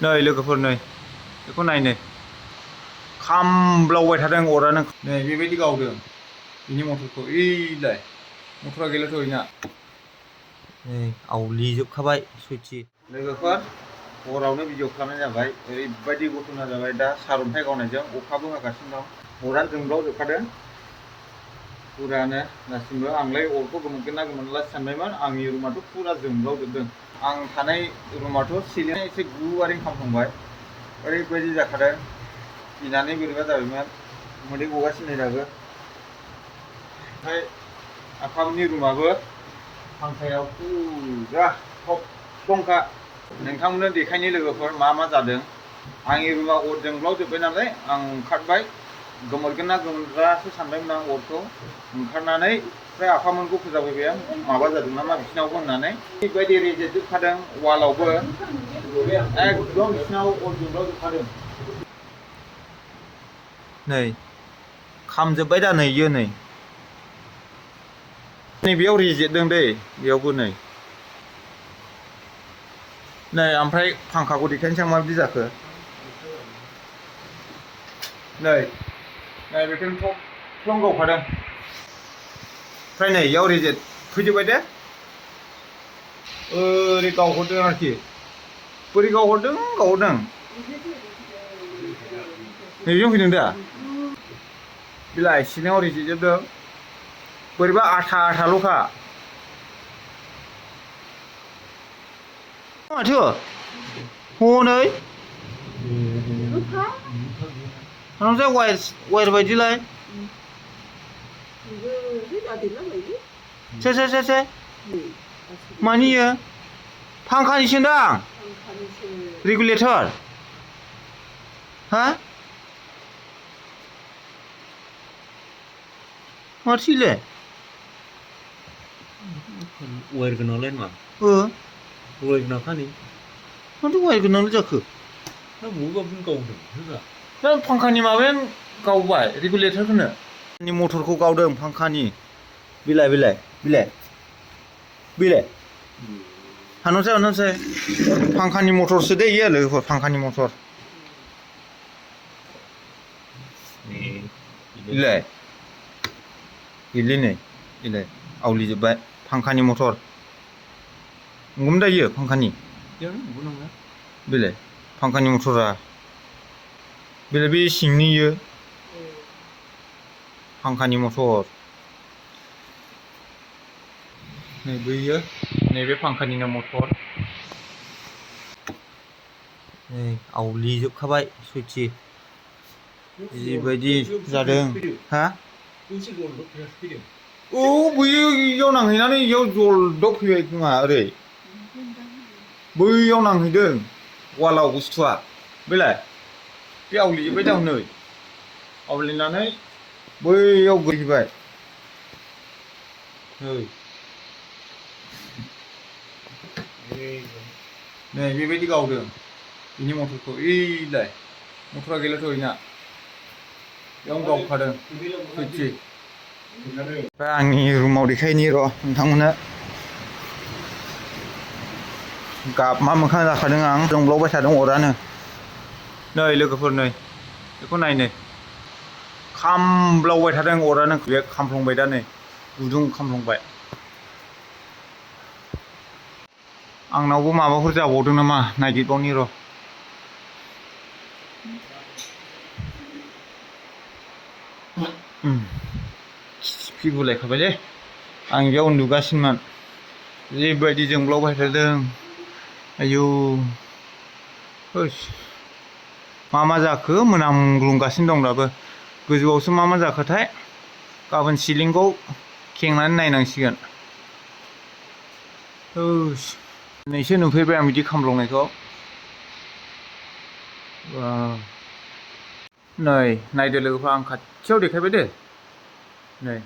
नै लोगोफोर नै बेखौ नाय नै खामब्लावबाय थादों अरानो नै बेबायदि गावदों बिनि मटरखौ ओइलाय मटरा गैलाथ' इना नै आवलिजोबखाबाय सयथि लोगोफोर हरावनो भिडिअ खालामनाय जाबाय ओरैबायदि घटना जाबाय दा सारअन्थाइ गावनायजों अखाबो हागासिनो दं अरानो जोंब्लावजोबखादों फुरानो दासिमबो आंलाय अरखौ गोमोरगोन ना गोमोरला सानबायमोन आंनि रुमाथ' फुरा जोंब्लावजोबदों आं थानाय रुमाथ' सिलिंआ एसे गुवारै खामफ्लांबाय ओरैबायदि जाखादों गिनानै बोरैबा जाबायमोन मोदै गगासिनो दाबो ओमफ्राय आफामोननि रुमाबो फांखायाव फुरा थंखा नोंथांमोननो देखायनो लोगोफोर मा मा जादों आंनि रुमा अर जोंब्लावजोब्बाय नालाय आं ओंखारबाय गोमोरगोन ना गोमोरासो सानबायमोन आं अरखौ ओंखारनानै ओमफ्राय आफामोनखौ फोजाफैबाय आं माबा जादों नामा बिसिनावबो होननानै ओरैबायदि रेजेबजोबखादों वालावबो एकदम बिसिनाव अर जोंब्लावजोबखादों नै खामजोब्बाय दा नै इयो नै बेयाव रेजेददों दै बेयावबो नै ओमफ्राय फांखाखौ देखायनोसै आं माबायदि जाखो नै बेखौनो थफ्लं गावखादों ओमफ्राय नै इयाव रेजेट फैजोब्बाय दे ओरै गावहरदों आरोखि बोरै गावहरदों नैजों फैदों दा बिलाइ सिङाव रेजेटजोबदों बोरैबा आथा आथाल'खा माथो हनै थांनोसै वायर बायदिलाय से मानि इयो फांखानिसो दां रेगुलेटर हा माथो इलाय वायर गोनांलाय नङा वायर गोनांखानि माथो वायर गोनांलाय जाखो ना बबेबा गावदों होगा दा फांखानि माबायानो गावबाय रेगुलेटरखौनो मटरखौ गावदों फांखानि बिलाइ हानहरसै फांखानि मटरसो दे इयो लोगोफोर फांखानि मटर इलाय गैलै इलाय आवलिजोब्बाय फांखानि मटर नंगौमोन दा इयो फांखानि बेलाय फांखानि मटरा बेलाय बे सिंनि इयो फांखानि मटर नै बैयो नैबे फांखानिनो मटर नै आवलिजोबखाबाय सयथि जिबायदि जादों हा औ बैयो इयाव नांहैनानै इयाव जलदब फैबाय खोमा ओरै बैयाव नांहैदों वालाव बुस्थुआ बेलाय बे आवलिजोब्बाय दा हनै आवलिनानै बैयाव गोलैबाय नै बेबायदि गावदों बिनि मटरखौ ओइलाय मटरा गैलाथ' इना बेयावनो गावखादों सयथि ओमफ्राय आंनि रुमाव देखायनि र' नोंथांमोननो गाबमा मोखां जाखादों आं जोंब्लावबाय थादों अरानो नै लोगोफोर नै बेखौ नाय नै खामब्लावबाय थादों अरानो बे खामफ्लांबाय दा नै गुदुं खामफ्लांबाय आंनावबो माबाफोर जाबावदों नामा नायगिरबावनि र' खिफि गुलायखाबायलै आं बेयाव उन्दुगासिनोमोन जिबायदि जोंब्लावबाय थादों आयौ मा जाखो मोनामग्लुंगासिनो दं दाबो गोजौआवसो मा जाखोथाय गाबोन सिलिंखौ खेंनानै नायनांसिगोन दिनैसो नुफेरबाय आं बिदि खामब्लावनायखौ नै नायदो लोगोफोर आं खाथियाव देखायबाय दे नै